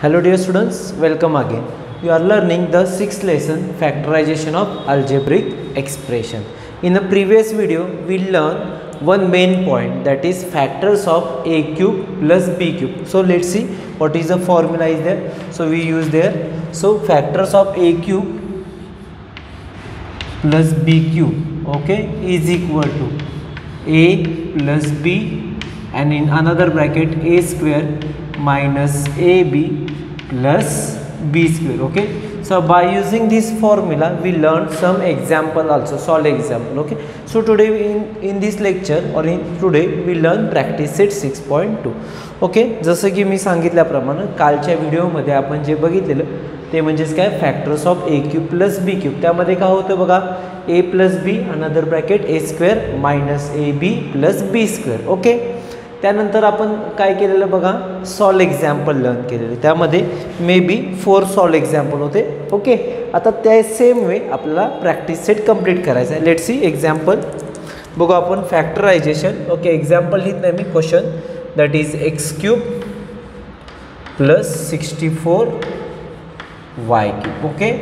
Hello dear students, welcome again. You are learning the sixth lesson, factorization of algebraic expression. In the previous video, we learned one main point, that is factors of a cube plus b cube. So let's see what is the formula is there. So we use there. So factors of a cube plus b cube, okay, is equal to a plus b, and in another bracket a square minus ab plus b square. Okay, so by using this formula we learned some example also, solve example. Okay, so today in this lecture or in today we learn practice set 6.2. Okay, जसं की मी सांगितल्याप्रमाणे कालच्या व्हिडिओमध्ये आपण जे बघितलेलं ते म्हणजेच काय, factors of A cube plus B cube. त्यामध्ये काय होतं बघा, A plus B another bracket A square minus A B plus B square. Okay, त्यानंतर आपण काय केलेलं बघा, सॉल्व एक्झाम्पल लर्न केलेले. त्यामध्ये मे बी 4 सॉल्व एक्झाम्पल होते. ओके, आता त्या सेम वे आपल्याला प्रॅक्टिस सेट कंप्लीट करायचा आहे. लेट्स सी एक्झाम्पल बघू आपण. फॅक्टरायझेशन. ओके, एक्झाम्पल लिहित नाही मी, question that is x cube plus 64 Y cube. Okay,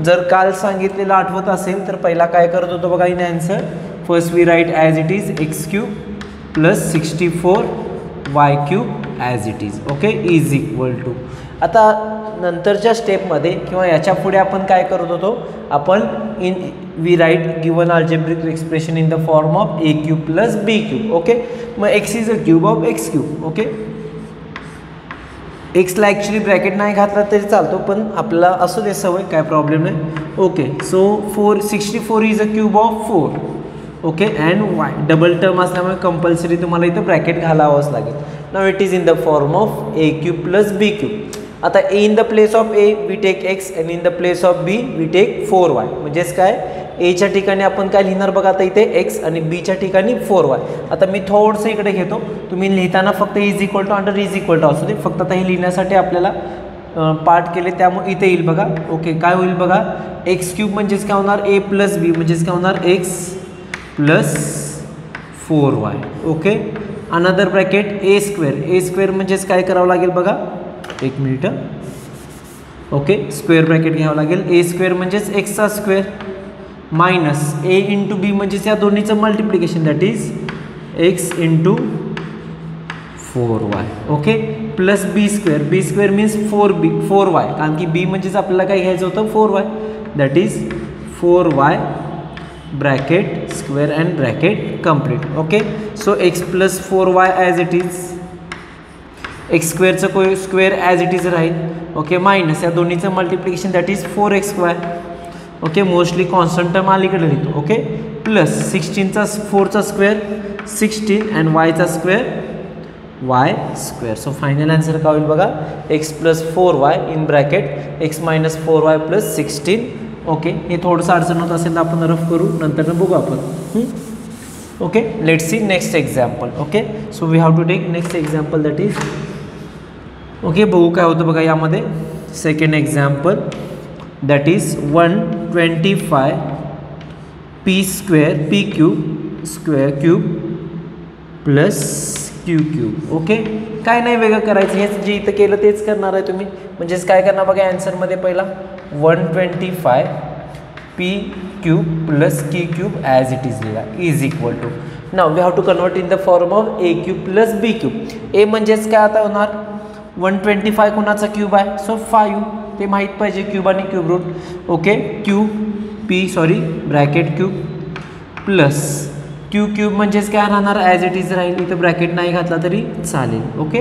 जर काल सांगितलेलं आठवत असेल तर पहिला काय करत होतो बघा in answer. First we write as it is x cube plus 64 Y cube as it is. Okay, is equal to. आता नंतरच्या स्टेपमध्ये किंवा याच्या पुढे आपण काय करत होतो, आपण in we write given algebraic expression in the form of A cube plus B cube. Okay, मग X is a cube of X cube. Okay, एक्सला ॲक्च्युली ब्रॅकेट नाही घातला तरी चालतो, पण आपल्याला असू दे सवय, काय प्रॉब्लेम नाही. Okay, so 64 is a cube of 4. Okay, and Y double term असल्यामुळे कंपल्सरी तुम्हाला इथं ब्रॅकेट घालावंच लागेल. Now it is in the form of A cube plus B cube. आता A in the place of A we take X and in the place of B we take 4y. म्हणजेच काय, एच्या ठिकाणी आपण काय लिहिणार बघा, आता इथे एक्स आणि बीच्या ठिकाणी 4y. आता मी थोडंसं इकडे घेतो, तुम्ही लिहिताना फक्त is equal to under is equal to असू दे. फक्त आता हे लिहिण्यासाठी आपल्याला पार्ट केले, त्यामुळे इथे येईल बघा. ओके, काय होईल बघा, एक्स क्यूब म्हणजेच काय होणार, ए प्लस बी म्हणजेच काय होणार, x plus 4y. Okay, another bracket A square. A square म्हणजेच काय करावं लागेल बघा, एक मिनिट. ओके, स्क्वेअर ब्रॅकेट घ्यावं लागेल. ए स्क्वेअर म्हणजेच एक्सचा square minus A into B म्हणजेच या दोन्हीचं multiplication, that is X into 4y. Okay, plus B square. B square means 4y, कारण की बी म्हणजेच आपल्याला काय घ्यायचं होतं 4y, that is 4y bracket square and bracket complete. Okay, so X plus 4y as it is, X स्क्वेअरचं square as it is राहील. Okay, minus या दोन्हीचं multiplication, that is 4xy. Okay, mostly constant term अलीकडे लिहितो. Okay, plus 16चा 4चा square 16 and वायचा square Y square. So final answer काय होईल बघा, X plus 4y in bracket X minus 4y plus 16. Okay, हे थोडंसं अडचण होत असेल तर आपण रफ करू, नंतर बघू आपण. Okay, let's see next example. Okay, so we have to take next example, that is. Okay, बघू काय होतं बघा यामध्ये. Second example that is 125 p square p cube square cube plus Q cube. Okay, काय नाही वेगळं करायचं, हेच जे इथं केलं तेच करणार आहे तुम्ही. म्हणजेच काय करणार बघा, ॲन्सरमध्ये पहिला 125 P cube plus Q cube as it is लिहिला, is equal to. Now we have to convert in the form of A cube plus B cube. A म्हणजेच काय आता होणार, 125 कोणाचा क्यूब आहे, सो 5 ते माहीत पाहिजे, क्यूब आणि cube root. Okay, cube p sorry bracket cube plus Q cube म्हणजेच काय राहणार, ॲज इट इज राहील, इथं ब्रॅकेट नाही घातला तरी चालेल. Okay,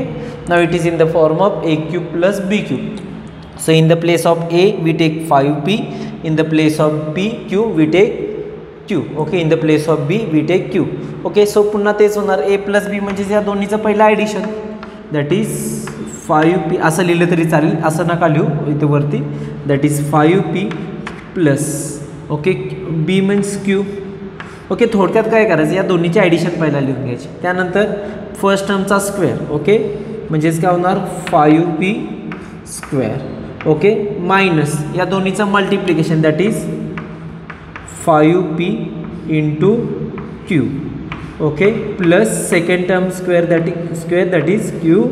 now it is in the form of A cube plus B cube. So in the place of A we take 5p, in the place of p q we take q. Okay, in the place of b we take q. Okay, so पुन्हा तेच होणार, ए plus B म्हणजेच या दोन्हीचं पहिलं addition, that is 5p. असं लिहिलं तरी चालेल, असं नका लिहू इथे वरती, that is 5p plus. Okay, b means q. Okay, थोडक्यात काय करायचं, या दोन्हीची ॲडिशन पहिला लिहून घ्यायची, त्यानंतर फर्स्ट टर्मचा स्क्वेअर. ओके, म्हणजेच काय होणार 5p स्क्वेअर. ओके, मायनस या दोन्हीचं multiplication, that is 5p into Q. Okay, plus second term square that is Q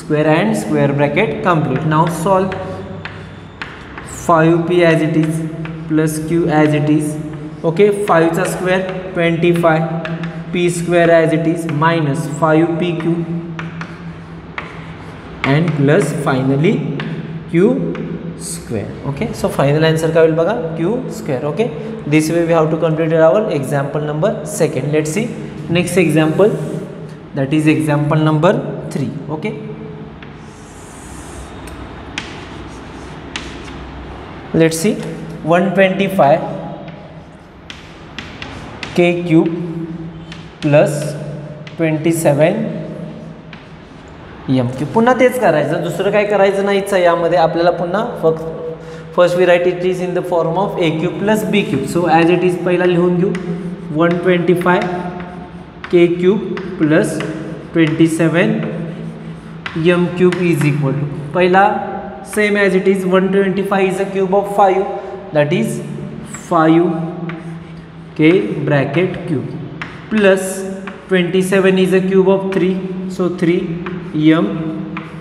square and square bracket complete. Now solve 5p as it is plus q as it is. Okay, 5 चा square 25, p square as it is minus 5pq and plus finally q square. Okay, so final answer का will बघा q square. Okay, this way we have to complete our example number 2. Let's see next example, that is example number 3. Okay, let's see 125 k cube plus 27 m cube. पुन्हा तेच करायचं, दुसरं काय करायचं नाहीच आहे यामध्ये आपल्याला. पुन्हा first we write it is in the form of a cube plus b cube. So as it is पहिला लिहून घेऊ 125 k cube plus 27 m cube is equal to, पहिला same as it is 125 is a cube of 5, that is 5 k bracket cube plus 27 is a cube of 3, so 3 m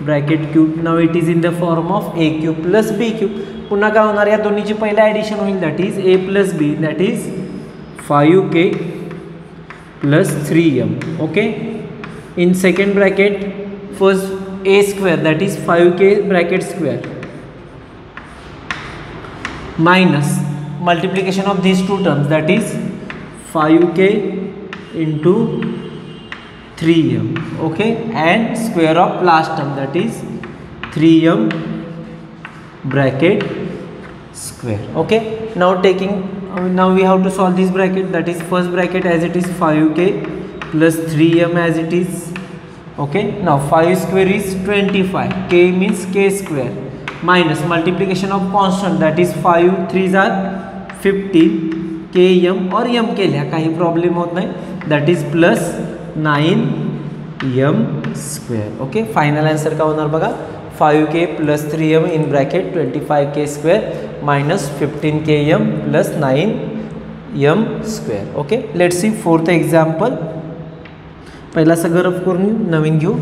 bracket cube. Now it is in the form of a cube plus b cube. पुन्हा काय होणार, या दोन्हीची पहिला addition होईल, that is a plus b, that is 5k plus 3m. Okay, in second bracket first a square, that is 5k bracket square minus multiplication of these two terms, that is 5k into 3m. okay, and square of last term, that is 3m bracket square. okay, now now we have to solve this bracket, that is first bracket as it is 5k plus 3m as it is. okay, now 5 square is 25, k means k square minus multiplication of constant, that is 5 3s are 15 km और m केल्या काही problem होत नाही, that is plus 9m square. Okay, final answer का होणार बघा 5k plus 3m in bracket 25k square minus 15km plus 9m square. Okay, let's C fourth example. पहिला सगळं रफ करून नवीन घेऊ.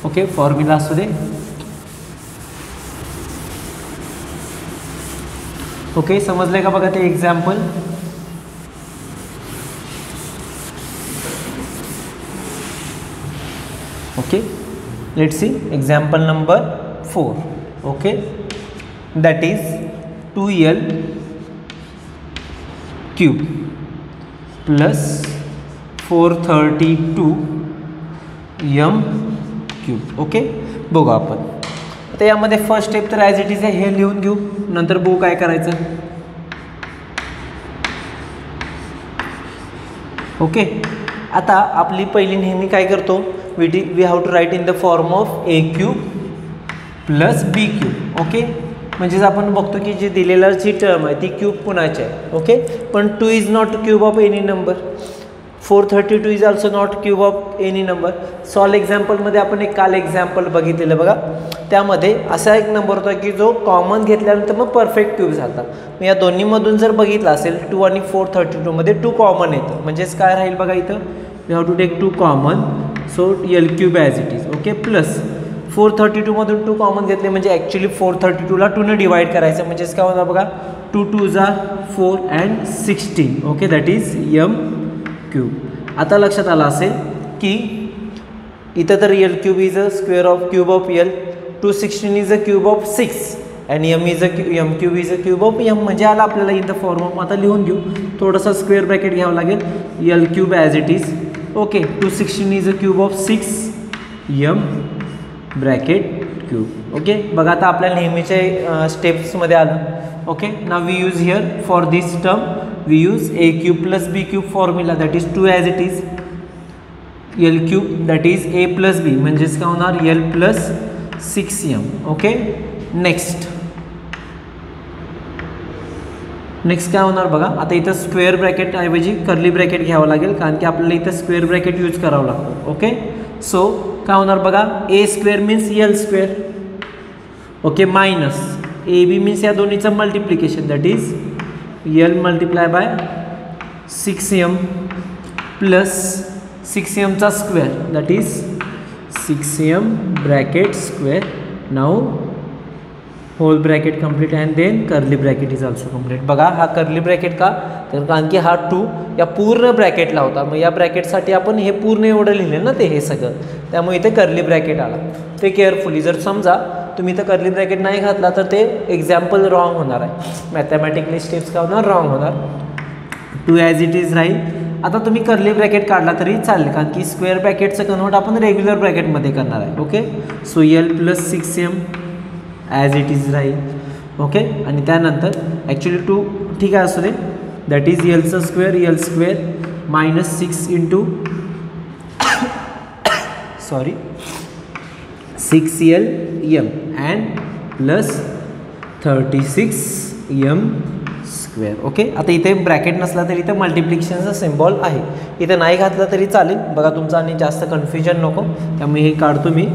ओके, फॉर्म्युला असू दे. ओके, समजले का बघा ते example. Okay, let's C example number 4. Okay, that is 2l cube plus 432m cube. Okay, बघू आपण आता यामध्ये फर्स्ट स्टेप तर ॲज इट इज आहे, हे लिहून घेऊ, नंतर बघू काय करायचं. ओके, आता आपली पहिली नेहमी काय करतो, we have to write in the form of A cube plus B cube. Okay, म्हणजेच आपण बघतो की जी दिलेला जी टर्म आहे ती क्यूब कुणाची आहे. ओके, पण 2 is not cube of any number, 432 is also not cube of any number. Solve एक्झाम्पलमध्ये आपण एक काल एक्झाम्पल बघितलेलं बघा, त्यामध्ये असा एक नंबर होता की जो कॉमन घेतल्यानंतर मग परफेक्ट क्यूब झाला. मग या दोन्हीमधून जर बघितलं असेल 2 आणि 432 मध्ये 2 कॉमन येतं, म्हणजेच काय राहील बघा इथं, we have to take 2 common, so l cube as it is. Okay, plus 432 मधून 2 कॉमन घेतले म्हणजे ॲक्च्युली 432ला 2ने डिवाइड करायचं, म्हणजेच काय होणार बघा 2 2s are 4 and 16. Okay, that is m cube. आता लक्षात आलं असेल की इथं तर l cube is a square of cube of l, 216 is a cube of 6 आणि m cube is a cube of m, म्हणजे आला आपल्याला इन द फॉर्म ऑफ. आता लिहून घेऊ, थोडासा स्क्वेअर ब्रॅकेट घ्यावं लागेल, L cube as it is. Okay, 216 is a cube of 6 M bracket cube. Okay, बघा आता आपल्या नेहमीच्या स्टेप्समध्ये आलं. Okay, now we use here for this term we use A cube plus B cube formula, that is 2 as it is L cube that is A plus B, म्हणजेच काय होणार L plus 6m. Okay, next काय होणार बघा, आता इथं square bracket ऐवजी curly bracket घ्यावं लागेल, कारण की आपल्याला इथं स्क्वेअर ब्रॅकेट यूज करावं लागतं. ओके, सो काय होणार बघा, A square means L square. Okay, minus A B means या दोन्हीचं multiplication, that is L multiply by 6m plus 6mचा square, that is 6m bracket square. Now whole bracket complete and then curly bracket is also complete. बघा हा curly bracket का, तर कारण की हा 2 या पूर्ण ब्रॅकेटला होता, मग या ब्रॅकेटसाठी आपण हे पूर्ण एवढं लिहिले ना ते हे सगळं, त्यामुळे इथे कर्ली ब्रॅकेट आला. ते केअरफुली जर समजा तुम्ही इथं कर्ली ब्रॅकेट नाही घातला तर ते एक्झाम्पल रॉंग होणार आहे, मॅथमॅटिकली स्टेप्स का होणार रॉंग होणार. 2 ॲज इट इज राहील. आता तुम्ही कर्ली ब्रॅकेट काढला तरी चालेल, कारण की स्क्वेअर ब्रॅकेटचं कन्वर्ट आपण रेग्युलर ब्रॅकेटमध्ये करणार आहे. Okay, so L plus 6m as it is राहील. ओके, आणि त्यानंतर ॲक्च्युली 2 ठीक आहे असू दे, दॅट इज एलचं square, L square minus 6 into 6l and plus 36m square. Okay, आता इथे ब्रॅकेट नसला तरी इथं मल्टिप्लिकेशनचा सिम्बॉल आहे, इथे नाही घातला तरी चालेल. बघा तुमचं आणि जास्त कन्फ्युजन नको, त्यामुळे हे काढतो मी.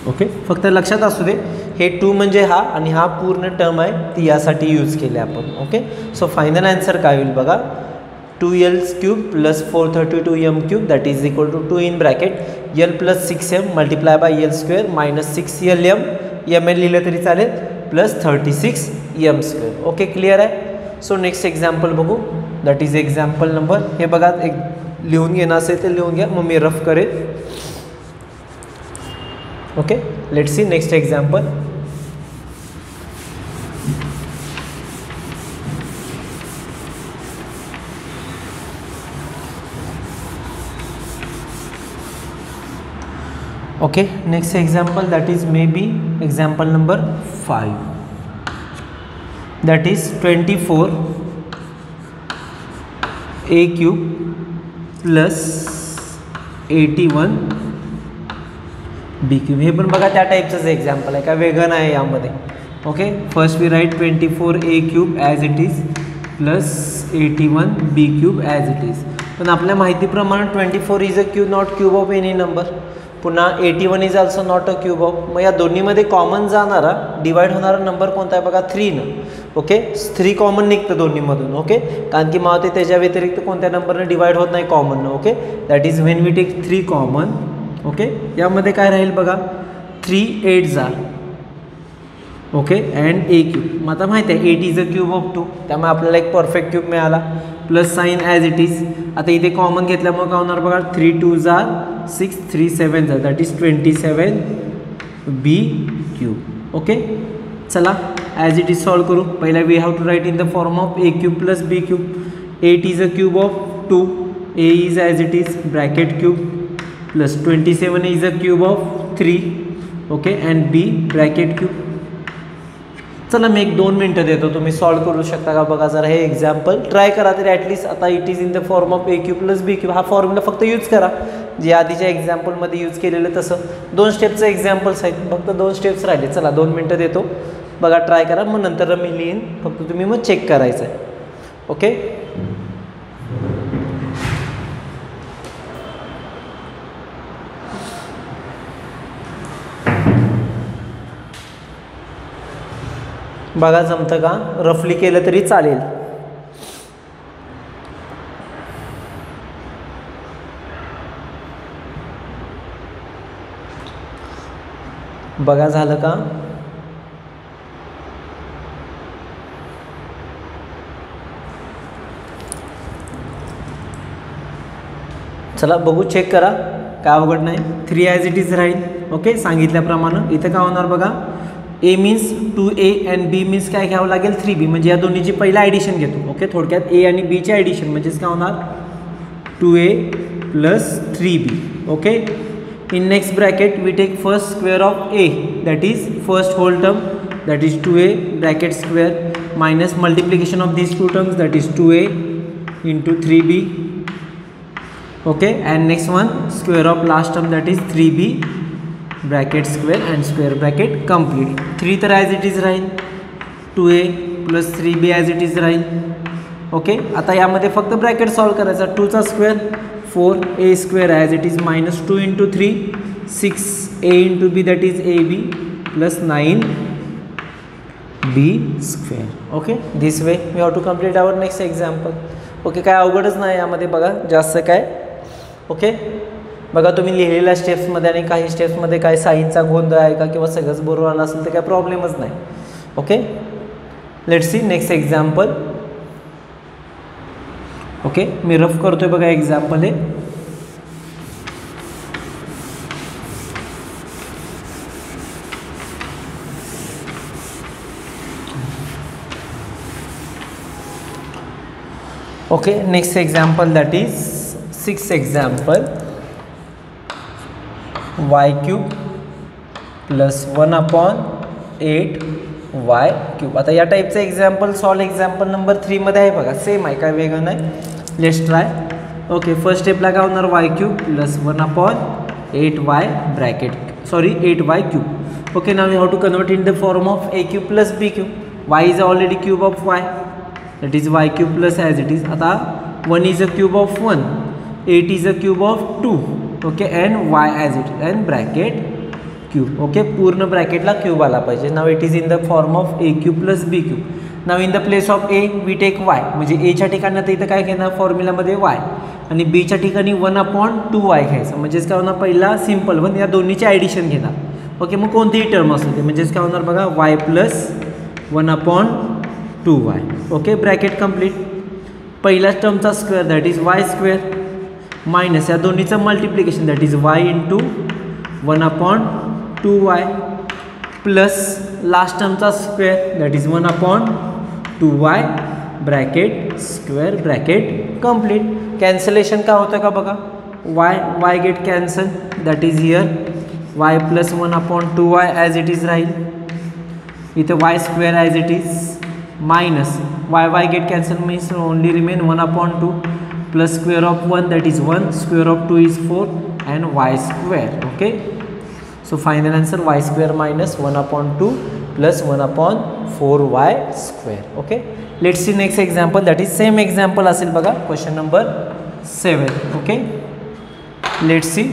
ओके, फक्त लक्षात असू दे हे 2 म्हणजे हा आणि हा पूर्ण टर्म आहे ती यासाठी यूज केले आपण. ओके, सो फायनल आन्सर काय होईल बघा, 2l cube plus 432m³ that is equal to 2 in bracket l plus 6m multiply by l square minus 6lm ml लिहिलं तरी चालेल plus 36m square. Okay, clear आहे. सो नेक्स्ट एक्झाम्पल बघू, that is example number, हे बघा एक लिहून घेणं असेल तर लिहून घ्या, मग मी रफ करेल. Okay, let's see next example. Okay, next example that is may be example number 5, that is 24a³ plus 81b³. हे पण बघा त्या टाईपचंच एक्झाम्पल आहे, काय वेगळं नाही यामध्ये. Okay, first we write 24a³ as it is plus 81b³ as it is. पण आपल्या माहितीप्रमाणे 24 is a cube not cube of any number. पुन्हा 81 is also not a cube of. मग या दोन्हीमध्ये कॉमन जाणारा डिवाइड होणारा नंबर कोणता आहे बघा, 3. ओके, 3 कॉमन निघतं दोन्हीमधून. ओके, कारण की मग ते त्याच्या व्यतिरिक्त कोणत्या नंबरनं डिवाइड होत नाही common. Okay, that is when we take 3 common. Okay, यामध्ये काय राहील बघा, 3 8s R. Okay, and a³. मग आता माहिती आहे 8 इज अ क्यूब ऑफ 2, त्यामुळे आपल्याला एक परफेक्ट क्यूब मिळाला. Plus sign as it is. आता इथे कॉमन घेतल्यामुळे काय होणार बघा, 3 2s are 6, 3 7s are that is 27b³. Okay, चला ॲज इट इज सॉल्व करू. पहिला we have to write in the form of a³ plus b³. 8 is a cube of 2, a is as it is bracket cube plus 27 is a cube of 3. Okay, and b bracket cube. चला मी 1-2 मिनटं देतो, तुम्ही solve करू शकता का बघा जरा. हे एक्झाम्पल ट्राय करा तरी ॲटलिस्ट. आता it is in the form of a³ plus b³ हा फॉर्म्युला फक्त यूज करा, जे आधीच्या एक्झाम्पलमध्ये यूज केलेलं तसं. 2 स्टेपचं एक्झाम्पल्स आहेत, फक्त 2 स्टेप्स राहिले. चला 2 मिनटं देतो, बघा ट्राय करा, मग नंतर मी लिहीन, फक्त तुम्ही मग चेक करायचं आहे. ओके, बघा जमतं का, रफली केलं तरी चालेल. बघा झालं का, चला बघू, चेक करा, काय अवघड नाही. 3 ॲज इट इज राहील. ओके, सांगितल्याप्रमाणे इथं काय होणार बघा, a means 2a and b means काय घ्यावं लागेल 3b, म्हणजे या दोन्हीची पहिला ॲडिशन घेतो. ओके, थोडक्यात a आणि b चे ॲडिशन म्हणजेच काय होणार 2a plus 3b. Okay, in next bracket we take first square of a that is first whole term that is 2a bracket square minus multiplication of these 2 terms that is 2a into 3b. Okay, and next one square of last term that is 3b bracket square and square bracket complete. 3 तर as it is राहील, 2a plus 3b as it is राहील. Okay, आता यामध्ये फक्त bracket solve करायचा. 2चा square 4a square as it is minus 2 into 3 6a into b that is ab plus 9b square. Okay, this way we have to complete our next example. Okay, काय अवघडच नाही यामध्ये बघा जास्त काय. ओके, बघा तुम्ही लिहिलेल्या स्टेप्समध्ये आणि काही स्टेप्समध्ये काय साईनचा गोंधळ आहे का किंवा सगळंच बरोबर आलं असेल तर काय प्रॉब्लेमच नाही. Okay, let's see next example. Okay, me rough करतोय बघा एक्झाम्पल हे. Okay, next example that is 6th example. y cube plus 1/8 y cube. आता या टाईपचं एक्झाम्पल सॉल्व एक्झाम्पल नंबर 3 मध्ये आहे बघा, सेम आहे, काय वेगळं नाही. Let's try. ओके, फर्स्ट स्टेपला काय होणार, y cube plus 1/8y bracket 8y cube. Okay, now you have to convert in the form of a cube plus b cube. y is already cube of y, that is y cube plus as it is. आता 1 is a cube of 1, 8 is a cube of 2, okay, and y as it is and bracket cube. Okay, पूर्ण ब्रॅकेटला cube आला पाहिजे. Now it is in the form of a cube plus b cube. Now in the place of a we take y, म्हणजे a च्या ठिकाणी आता इथं काय घेणार फॉर्म्युलामध्ये y आणि b च्या ठिकाणी 1/2y घ्यायचं. म्हणजेच काय होणार, पहिला सिम्पल वन, या दोन्हीचे ॲडिशन घेणार. ओके, मग कोणतीही टर्म असू दे, म्हणजेच काय होणार बघा, y plus 1/2y. Okay, bracket complete. पहिल्या टर्मचा square that is y square minus या दोन्हीचं multiplication that is y into 1/2y plus last टर्मचा square that is 1/2y bracket square bracket complete. Cancellation का होतं का बघा, y get cancel that is here y plus 1/2y as it is राहील. इथे y square as it is minus y get cancel means only remain 1/2 plus square of 1 that is 1, square of 2 is 4 and y square. Okay, so final answer y square minus 1/2 plus 1/4y square. Okay, let's see next example that is same example असेल बघा, question number 7. Okay, let's see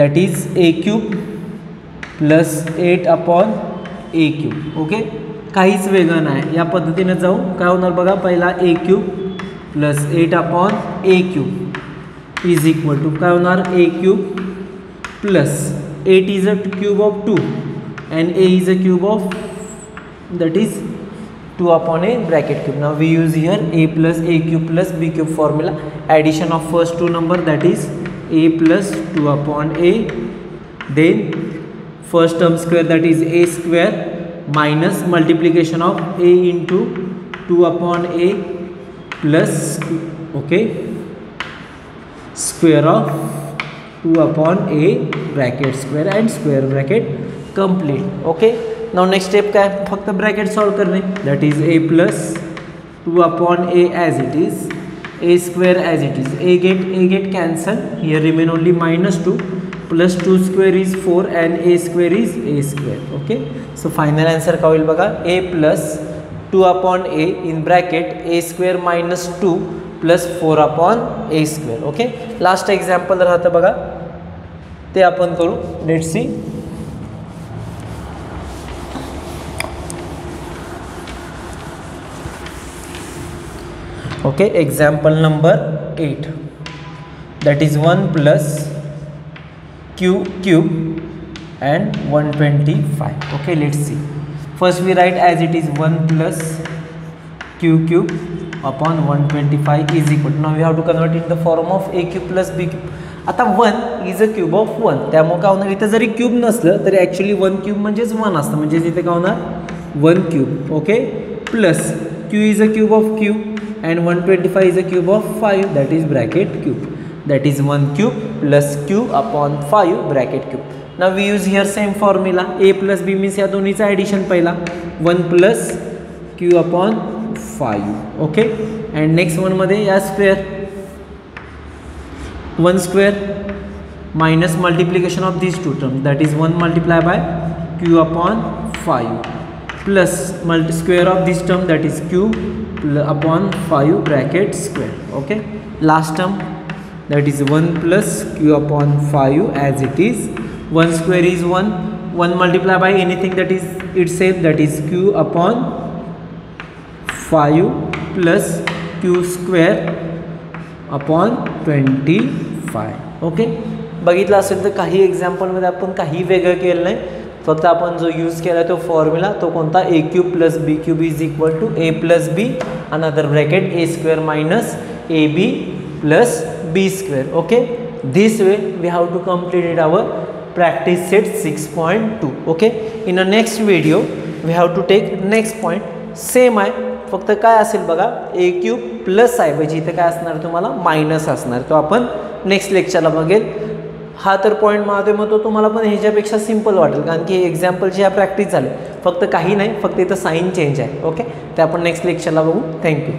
that is a cube plus 8/a cube. Okay, काहीच वेगळं नाही, या पद्धतीने जाऊ. काय होणार बघा, पहिला a cube plus 8/a cube is equal to काय होणार, a cube plus 8 is a cube of 2 and a is a cube of that is 2/a bracket cube. Now we use here a plus a cube plus b cube formula. Addition of first two number that is a plus 2/a, then first term square that is a square minus multiplication of a into 2/a plus okay square of 2/a bracket square and square bracket complete. Okay, now next step काय, फक्त bracket solve करणे that is a plus 2/a as it is, a square as it is, a get cancel, here remain only -2 plus 2 square is 4 and a square is a square. Okay, so final answer का होईल बघा, a plus 2/a in bracket a square minus 2 plus 4/a square. Okay, last example राहतं बघा, ते आपण करू. Let's see. Okay, example number 8 that is 1 plus cube and 125. Okay, let's see. First we write as it is 1 plus cube upon 125 is equal to, now we have to convert it in the form of a cube plus b cube. आता 1 is a cube of 1, त्यामुळे काय होणार, इथं जरी cube नसलं तरी actually 1 cube म्हणजेच 1 असतं, म्हणजेच इथे काय होणार 1 cube. Okay, plus q is a cube of q and 125 is a cube of 5 that is bracket cube, that is 1 cube plus q upon 5 bracket cube. Now we use here same formula, a plus b means या दोन्हीचा addition पहिला 1 plus q upon 5. Okay, and next one मध्ये या square 1 square minus multiplication of these two terms that is 1 multiplied by q upon 5 plus square of this term that is q upon 5 bracket square. Okay, last term that is 1 plus q upon 5 as it is, 1 square is 1 multiplied by anything that is itself that is q upon 5 plus q square upon 25. Okay, बघितलं असेल तर काही एक्झाम्पलमध्ये आपण काही वेगळं केलं नाही, फक्त आपण जो यूज केला तो फॉर्म्युला तो कोणता, A cube plus B cube is equal to A plus B another bracket A square minus A B plus B square. Okay, this way we have to complete it our practice set 6.2. okay, in the next video we have to take next point, same आहे, फक्त काय असेल बघा, ए cube plus ऐवजी इथे काय असणार तुम्हाला मायनस असणार, तो आपण नेक्स्ट लेक्चरला बघेल. हा तर पॉईंट मारतोय, मग तो तुम्हाला पण ह्याच्यापेक्षा सिम्पल वाटेल, कारण की एक्झाम्पलची ह्या प्रॅक्टिस झाले, फक्त काही नाही, फक्त इथं साईन चेंज आहे. ओके, ते आपण नेक्स्ट लेक्चरला बघू. थँक्यू.